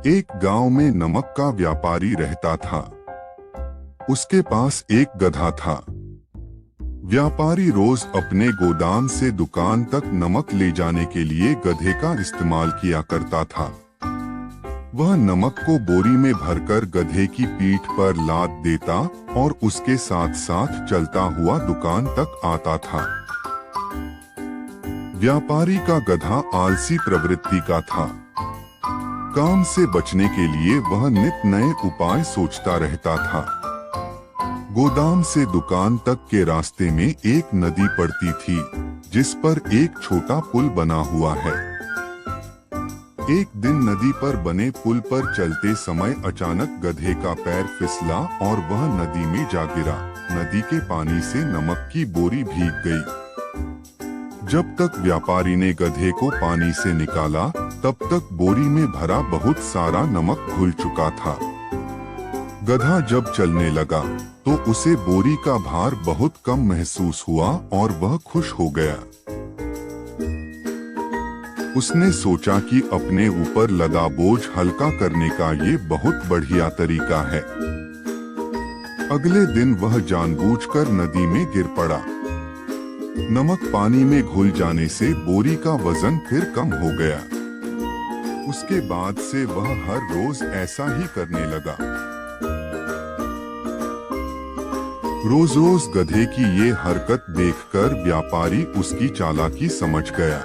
एक गांव में नमक का व्यापारी रहता था। उसके पास एक गधा था। व्यापारी रोज अपने गोदाम से दुकान तक नमक ले जाने के लिए गधे का इस्तेमाल किया करता था। वह नमक को बोरी में भरकर गधे की पीठ पर लाद देता और उसके साथ साथ चलता हुआ दुकान तक आता था। व्यापारी का गधा आलसी प्रवृत्ति का था। काम से बचने के लिए वह नित नए उपाय सोचता रहता था। गोदाम से दुकान तक के रास्ते में एक नदी पड़ती थी, जिस पर एक छोटा पुल बना हुआ है। एक दिन नदी पर बने पुल पर चलते समय अचानक गधे का पैर फिसला और वह नदी में जा गिरा। नदी के पानी से नमक की बोरी भीग गई। जब तक व्यापारी ने गधे को पानी से निकाला, तब तक बोरी में भरा बहुत सारा नमक घुल चुका था। गधा जब चलने लगा तो उसे बोरी का भार बहुत कम महसूस हुआ और वह खुश हो गया। उसने सोचा कि अपने ऊपर लदा बोझ हल्का करने का ये बहुत बढ़िया तरीका है। अगले दिन वह जानबूझकर नदी में गिर पड़ा। नमक पानी में घुल जाने से बोरी का वजन फिर कम हो गया। उसके बाद से वह हर रोज ऐसा ही करने लगा। रोज रोज गधे की ये हरकत देखकर व्यापारी उसकी चालाकी समझ गया।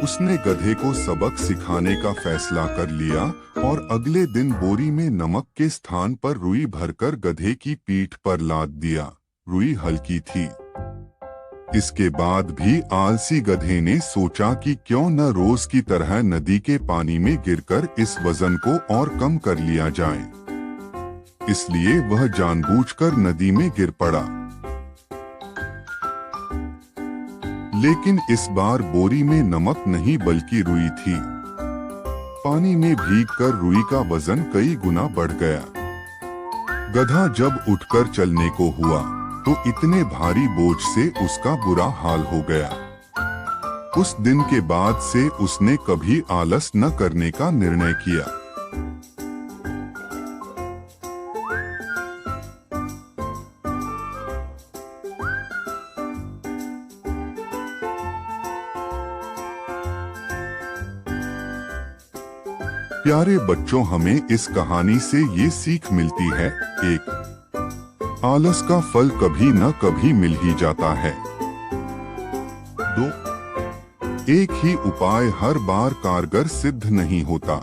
उसने गधे को सबक सिखाने का फैसला कर लिया और अगले दिन बोरी में नमक के स्थान पर रुई भरकर गधे की पीठ पर लाद दिया। रुई हल्की थी। इसके बाद भी आलसी गधे ने सोचा कि क्यों न रोज की तरह नदी के पानी में गिरकर इस वजन को और कम कर लिया जाए। इसलिए वह जानबूझकर नदी में गिर पड़ा। लेकिन इस बार बोरी में नमक नहीं बल्कि रुई थी। पानी में भीगकर रुई का वजन कई गुना बढ़ गया। गधा जब उठकर चलने को हुआ तो इतने भारी बोझ से उसका बुरा हाल हो गया। उस दिन के बाद से उसने कभी आलस न करने का निर्णय किया। प्यारे बच्चों, हमें इस कहानी से ये सीख मिलती है। एक, आलस का फल कभी न कभी मिल ही जाता है। 2, एक ही उपाय हर बार कारगर सिद्ध नहीं होता।